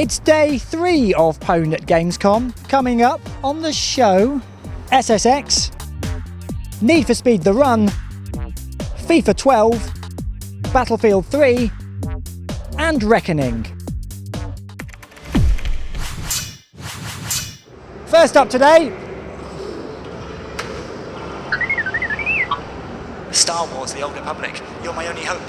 It's day 3 of PWNED GamesCom. Coming up on the show, SSX, Need for Speed The Run, FIFA 12, Battlefield 3, and Reckoning. First up today, Star Wars, the Old Republic, you're my only hope.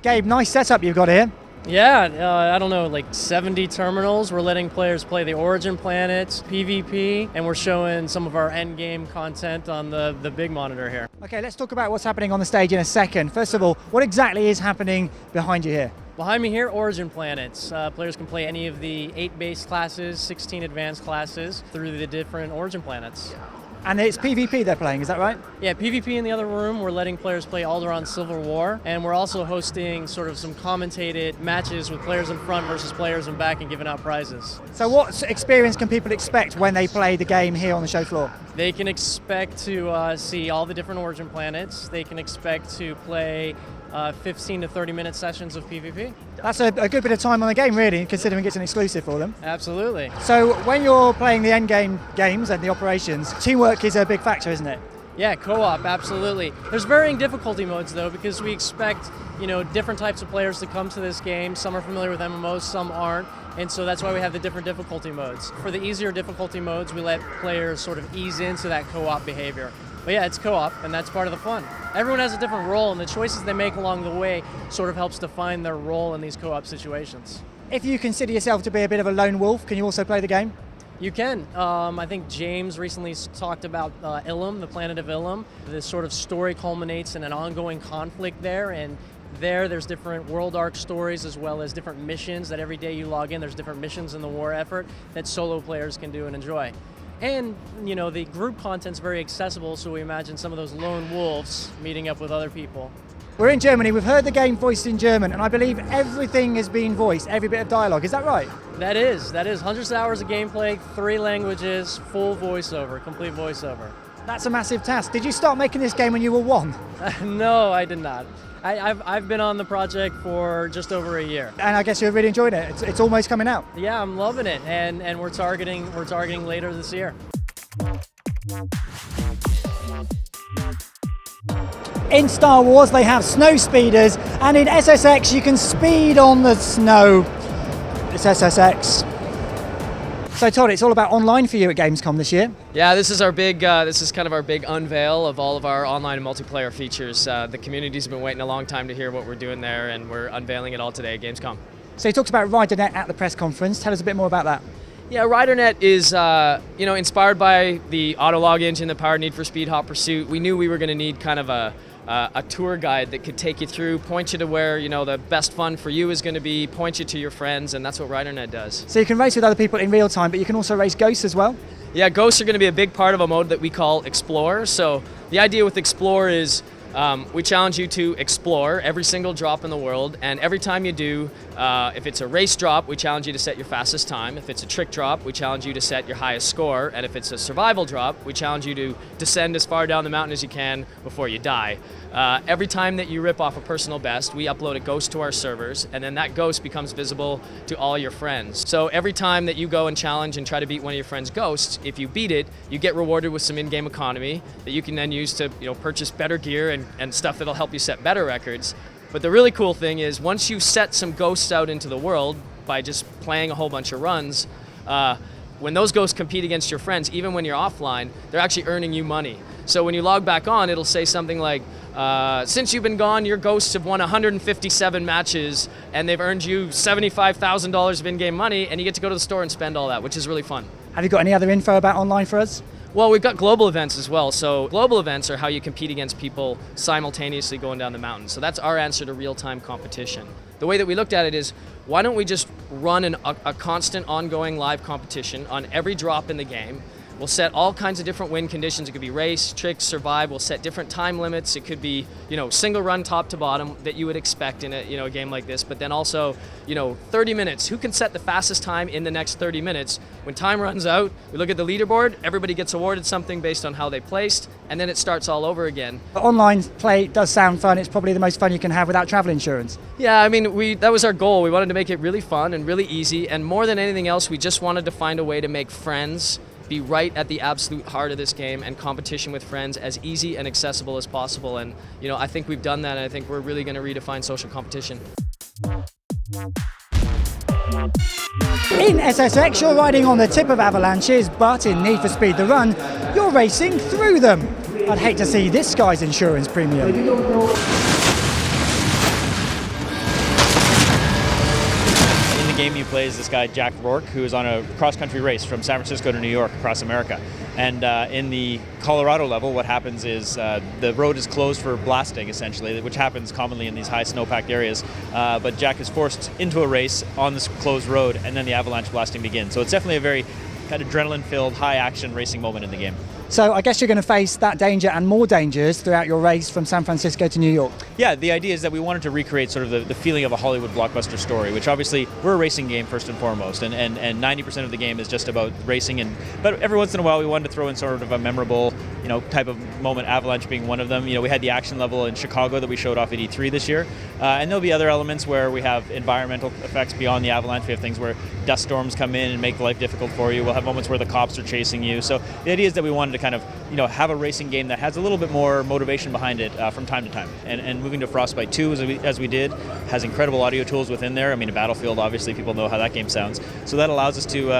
Gabe, nice setup you've got here. Yeah, I don't know, like 70 terminals. We're letting players play the Origin planets, PvP, and we're showing some of our end game content on the big monitor here. Okay, let's talk about what's happening on the stage in a second. First of all, what exactly is happening behind you here? Behind me here, Origin planets. Players can play any of the 8 base classes, 16 advanced classes through the different Origin planets. And it's PvP they're playing, is that right? Yeah, PvP in the other room. We're letting players play Alderaan Civil War, and we're also hosting sort of some commentated matches with players in front versus players in back and giving out prizes. So what experience can people expect when they play the game here on the show floor? They can expect to see all the different Origin planets. They can expect to play 15 to 30 minute sessions of PvP. That's a good bit of time on the game, really, considering it's an exclusive for them. Absolutely. So when you're playing the end game games and the operations, teamwork is a big factor, isn't it? Yeah, co-op, absolutely. There's varying difficulty modes though, because we expect, different types of players to come to this game. Some are familiar with MMOs, some aren't, and so that's why we have the different difficulty modes. For the easier difficulty modes, we let players sort of ease into that co-op behavior. But yeah, it's co-op, and that's part of the fun. Everyone has a different role, and the choices they make along the way sort of helps define their role in these co-op situations. If you consider yourself to be a bit of a lone wolf, can you also play the game? You can. I think James recently talked about Ilum, the planet of Ilum. This sort of story culminates in an ongoing conflict there, and there's different world arc stories as well as different missions that every day you log in, there's different missions in the war effort that solo players can do and enjoy. And, the group content's very accessible, so we imagine some of those lone wolves meeting up with other people. We're in Germany, we've heard the game voiced in German, and I believe everything has been voiced, every bit of dialogue, is that right? That is. Hundreds of hours of gameplay, 3 languages, full voiceover, complete voiceover. That's a massive task. Did you start making this game when you were 1? No, I did not. I've been on the project for just over a year. And I guess you're really enjoying it. It's almost coming out. Yeah, I'm loving it, and we're targeting later this year. In Star Wars, they have snow speeders, and in SSX, you can speed on the snow. It's SSX. So Todd, it's all about online for you at Gamescom this year. Yeah, this is kind of our big unveil of all of our online and multiplayer features. The community's been waiting a long time to hear what we're doing there, and we're unveiling it all today at Gamescom. So you talked about RiderNet at the press conference. Tell us a bit more about that. Yeah, RiderNet is inspired by the Autolog engine that powered Need for Speed Hot Pursuit. We knew we were going to need kind of a tour guide that could take you through, point you to where the best fun for you is going to be, point you to your friends, and that's what RiderNet does. So you can race with other people in real time, but you can also race ghosts as well? Yeah, ghosts are going to be a big part of a mode that we call Explore. So the idea with Explore is we challenge you to explore every single drop in the world, and every time you do, if it's a race drop, we challenge you to set your fastest time. If it's a trick drop, we challenge you to set your highest score, and if it's a survival drop, we challenge you to descend as far down the mountain as you can before you die. Every time that you rip off a personal best, we upload a ghost to our servers, and then that ghost becomes visible to all your friends. So every time that you go and challenge and try to beat one of your friends' ghosts, if you beat it, you get rewarded with some in-game economy that you can then use to purchase better gear and stuff that'll help you set better records. But the really cool thing is once you set some ghosts out into the world by just playing a whole bunch of runs, when those ghosts compete against your friends, even when you're offline, they're actually earning you money. So when you log back on, it'll say something like, since you've been gone, your ghosts have won 157 matches, and they've earned you $75,000 of in-game money, and you get to go to the store and spend all that, which is really fun. Have you got any other info about online for us? Well, we've got global events as well. So global events are how you compete against people simultaneously going down the mountain. So that's our answer to real-time competition. The way that we looked at it is, why don't we just run a constant ongoing live competition on every drop in the game? We'll set all kinds of different win conditions. It could be race, tricks, survive. We'll set different time limits. It could be, single run top to bottom that you would expect in a game like this. But then also, 30 minutes. Who can set the fastest time in the next 30 minutes? When time runs out, we look at the leaderboard. Everybody gets awarded something based on how they placed, and then it starts all over again. Online play does sound fun. It's probably the most fun you can have without travel insurance. Yeah, I mean, that was our goal. We wanted to make it really fun and really easy, and more than anything else, we just wanted to find a way to make friends be right at the absolute heart of this game, and competition with friends as easy and accessible as possible. And I think we've done that, and I think we're really going to redefine social competition. In SSX, you're riding on the tip of avalanches, but in Need for Speed The Run, you're racing through them. I'd hate to see this guy's insurance premium. Game you play is this guy Jack Rourke, who is on a cross-country race from San Francisco to New York across America. And in the Colorado level, what happens is the road is closed for blasting, essentially, which happens commonly in these high snow-packed areas. But Jack is forced into a race on this closed road, and then the avalanche blasting begins. So it's definitely a very kind of adrenaline-filled, high-action racing moment in the game. So I guess you're going to face that danger and more dangers throughout your race from San Francisco to New York. Yeah, the idea is that we wanted to recreate sort of the feeling of a Hollywood blockbuster story, which obviously we're a racing game first and foremost, and 90% of the game is just about racing. But every once in a while we wanted to throw in sort of a memorable, type of moment, avalanche being one of them. We had the action level in Chicago that we showed off at E3 this year, and there'll be other elements where we have environmental effects beyond the avalanche. We have things where dust storms come in and make life difficult for you. We'll have moments where the cops are chasing you. So the idea is that we wanted to kind of have a racing game that has a little bit more motivation behind it from time to time. And moving to Frostbite 2 as we did has incredible audio tools within there. I mean, a Battlefield, obviously people know how that game sounds. So that allows us to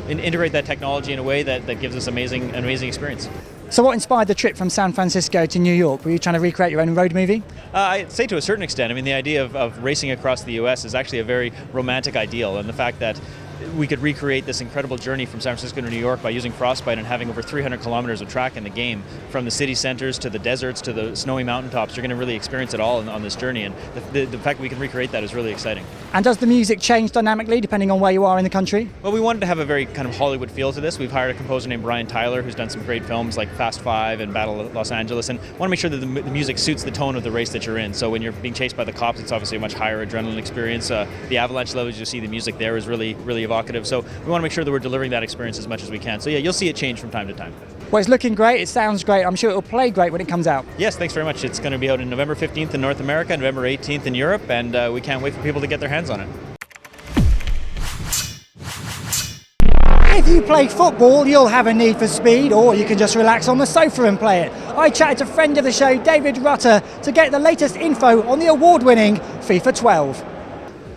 integrate that technology in a way that gives us an amazing experience. So what inspired the trip from San Francisco to New York? Were you trying to recreate your own road movie? I'd say to a certain extent. I mean, the idea of racing across the US is actually a very romantic ideal, and the fact that we could recreate this incredible journey from San Francisco to New York by using Frostbite and having over 300 kilometers of track in the game, from the city centers to the deserts to the snowy mountaintops. You're going to really experience it all on this journey, and the fact that we can recreate that is really exciting. And does the music change dynamically depending on where you are in the country? Well, we wanted to have a very kind of Hollywood feel to this. We've hired a composer named Brian Tyler, who's done some great films like Fast 5 and Battle of Los Angeles, and want to make sure that the music suits the tone of the race that you're in. So when you're being chased by the cops, it's obviously a much higher adrenaline experience. The avalanche levels, you see the music there is really, really evocative. So we want to make sure that we're delivering that experience as much as we can. So yeah, you'll see it change from time to time. Well, it's looking great, it sounds great, I'm sure it'll play great when it comes out. Yes, thanks very much. It's going to be out in November 15th in North America, November 18th in Europe, and we can't wait for people to get their hands on it. If you play football, you'll have a need for speed, or you can just relax on the sofa and play it. I chatted to friend of the show, David Rutter, to get the latest info on the award-winning FIFA 12.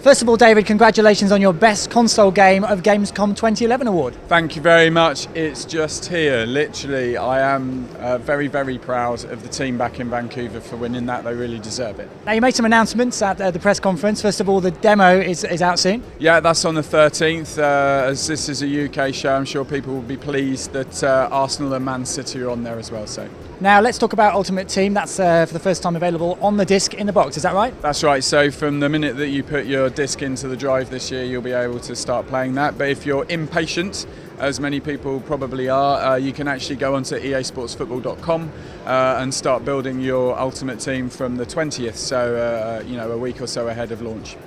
First of all, David, congratulations on your Best Console Game of GamesCom 2011 award. Thank you very much. It's just here, literally. I am very, very proud of the team back in Vancouver for winning that. They really deserve it. Now, you made some announcements at the press conference. First of all, the demo is out soon. Yeah, that's on the 13th. As this is a UK show, I'm sure people will be pleased that Arsenal and Man City are on there as well. So. Now, let's talk about Ultimate Team. That's for the first time available on the disc in the box, is that right? That's right. So from the minute that you put your disc into the drive this year, you'll be able to start playing that. But if you're impatient, as many people probably are, you can actually go onto easportsfootball.com and start building your Ultimate Team from the 20th, so a week or so ahead of launch.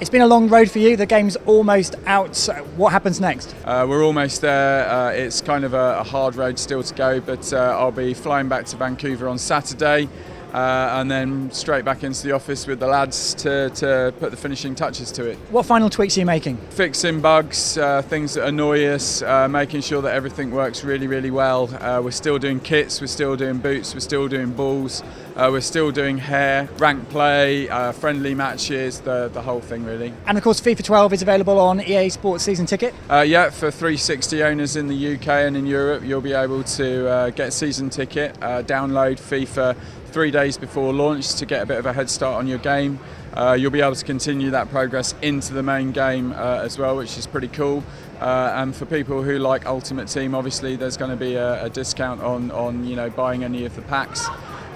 It's been a long road for you. The game's almost out. So what happens next? We're almost there. It's kind of a hard road still to go, but I'll be flying back to Vancouver on Saturday. And then straight back into the office with the lads to put the finishing touches to it. What final tweaks are you making? Fixing bugs, things that annoy us, making sure that everything works really, really well. We're still doing kits, we're still doing boots, we're still doing balls, we're still doing hair, rank play, friendly matches, the whole thing really. And of course FIFA 12 is available on EA Sports Season Ticket? Yeah, for 360 owners in the UK and in Europe, you'll be able to get Season Ticket, download FIFA 3 days before launch to get a bit of a head start on your game. You'll be able to continue that progress into the main game as well, which is pretty cool. And for people who like Ultimate Team, obviously there's going to be a discount on buying any of the packs.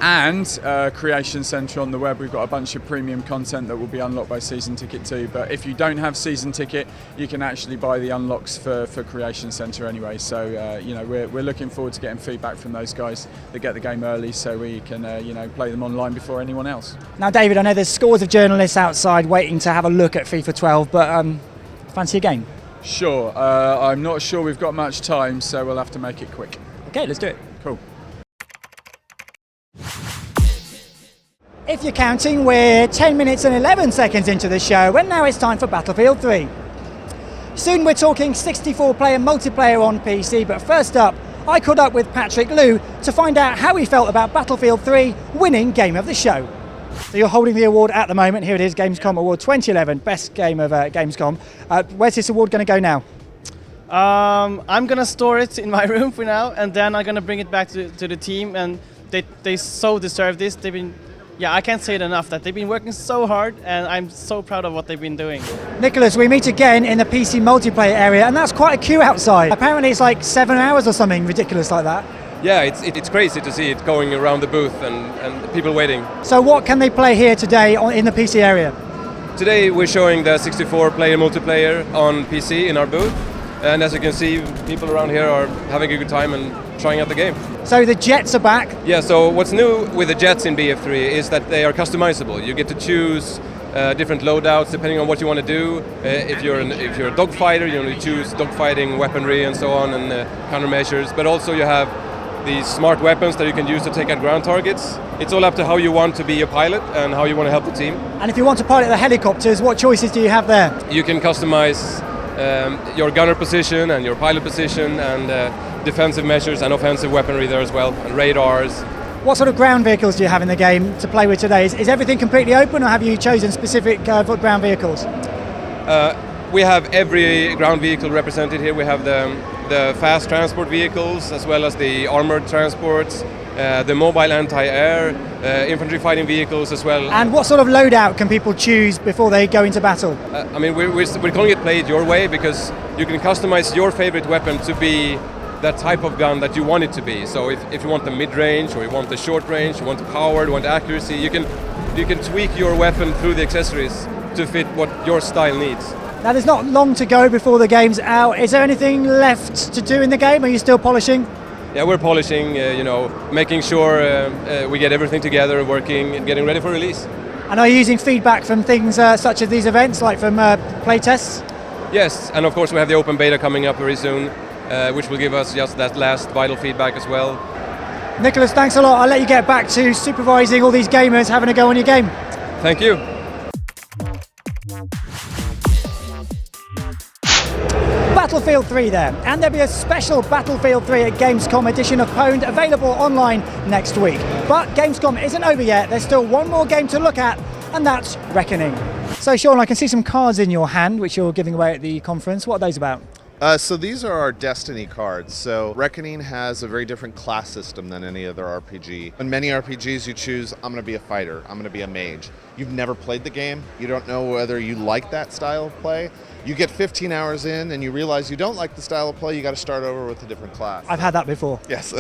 and Creation Centre on the web. We've got a bunch of premium content that will be unlocked by season ticket too. But if you don't have season ticket, you can actually buy the unlocks for Creation Centre anyway. So we're looking forward to getting feedback from those guys that get the game early, so we can play them online before anyone else. Now, David, I know there's scores of journalists outside waiting to have a look at FIFA 12, but fancy a game? Sure. I'm not sure we've got much time, so we'll have to make it quick. Okay, let's do it. Cool. If you're counting, we're 10 minutes and 11 seconds into the show, and now it's time for Battlefield 3. Soon we're talking 64-player multiplayer on PC, but first up, I caught up with Patrick Liu to find out how he felt about Battlefield 3 winning Game of the Show. So you're holding the award at the moment. Here it is, Gamescom Award 2011, best game of Gamescom. Where's this award going to go now? I'm gonna store it in my room for now, and then I'm gonna bring it back to the team, and they so deserve this. They've been, I can't say it enough that they've been working so hard, and I'm so proud of what they've been doing. Nicholas, we meet again in the PC multiplayer area, and that's quite a queue outside. Apparently it's like 7 hours or something ridiculous like that. Yeah, it's crazy to see it going around the booth and people waiting. So what can they play here today in the PC area? Today we're showing the 64-player multiplayer on PC in our booth, and as you can see, people around here are having a good time and trying out the game. So the jets are back? Yeah, so what's new with the jets in BF3 is that they are customizable. You get to choose different loadouts depending on what you want to do. If you're a dogfighter, you only choose dogfighting weaponry and so on, and countermeasures, but also you have these smart weapons that you can use to take out ground targets. It's all up to how you want to be a pilot and how you want to help the team. And if you want to pilot the helicopters, what choices do you have there? You can customize your gunner position and your pilot position, and defensive measures and offensive weaponry there as well, and radars. What sort of ground vehicles do you have in the game to play with today? Is everything completely open, or have you chosen specific ground vehicles? We have every ground vehicle represented here. We have the fast transport vehicles, as well as the armored transports, the mobile anti-air, infantry fighting vehicles as well. And what sort of loadout can people choose before they go into battle? We're calling it Play It Your Way, because you can customize your favorite weapon to be that type of gun that you want it to be. So if you want the mid-range, or you want the short range, you want the power, you want accuracy, you can tweak your weapon through the accessories to fit what your style needs. Now there's not long to go before the game's out. Is there anything left to do in the game? Are you still polishing? Yeah, we're polishing, making sure we get everything together and working and getting ready for release. And are you using feedback from things such as these events, like from playtests? Yes, and of course we have the open beta coming up very soon, which will give us just that last vital feedback as well. Nicholas, thanks a lot. I'll let you get back to supervising all these gamers having a go on your game. Thank you. Battlefield 3 there, and there'll be a special Battlefield 3 at Gamescom edition of PWNED available online next week. But Gamescom isn't over yet. There's still one more game to look at, and that's Reckoning. So Sean, I can see some cards in your hand which you're giving away at the conference. What are those about? So these are our Destiny cards. So Reckoning has a very different class system than any other RPG. In many RPGs you choose, I'm going to be a fighter, I'm going to be a mage. You've never played the game, you don't know whether you like that style of play. You get 15 hours in and you realize you don't like the style of play, you got to start over with a different class. I've had that before. Yes.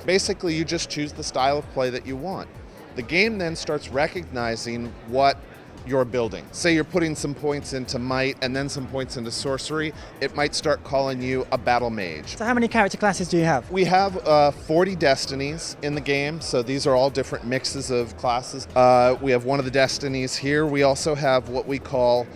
Basically you just choose the style of play that you want. The game then starts recognizing what you're building. Say you're putting some points into might and then some points into sorcery, it might start calling you a battle mage. So how many character classes do you have? We have 40 destinies in the game, so these are all different mixes of classes. We have one of the destinies here. We also have what we call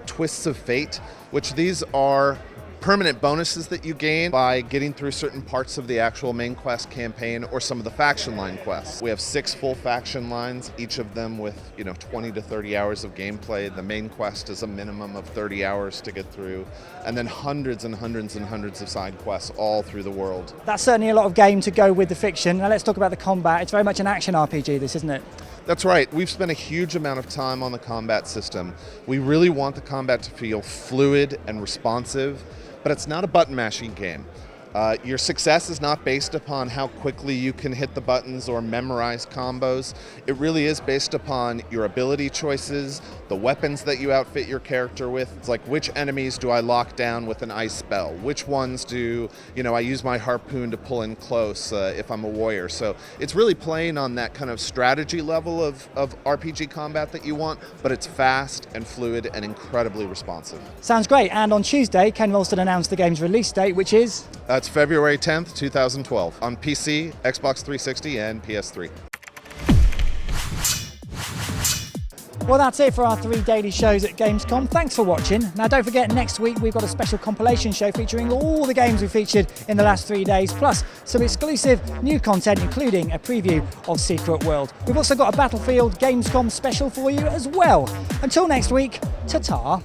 Twists of Fate, which these are permanent bonuses that you gain by getting through certain parts of the actual main quest campaign or some of the faction line quests. We have 6 full faction lines, each of them with 20 to 30 hours of gameplay. The main quest is a minimum of 30 hours to get through, and then hundreds and hundreds and hundreds of side quests all through the world. That's certainly a lot of game to go with the fiction. Now let's talk about the combat. It's very much an action RPG, this, isn't it? That's right. We've spent a huge amount of time on the combat system. We really want the combat to feel fluid and responsive, but it's not a button mashing game. Your success is not based upon how quickly you can hit the buttons or memorize combos. It really is based upon your ability choices, the weapons that you outfit your character with. It's like, which enemies do I lock down with an ice spell? Which ones do, I use my harpoon to pull in close if I'm a warrior. So it's really playing on that kind of strategy level of RPG combat that you want, but it's fast and fluid and incredibly responsive. Sounds great. And on Tuesday, Ken Ralston announced the game's release date, which is? It's February 10th, 2012 on PC, Xbox 360, and PS3. Well, that's it for our 3 daily shows at Gamescom. Thanks for watching. Now, don't forget, next week we've got a special compilation show featuring all the games we featured in the last 3 days, plus some exclusive new content, including a preview of Secret World. We've also got a Battlefield Gamescom special for you as well. Until next week, ta-ta.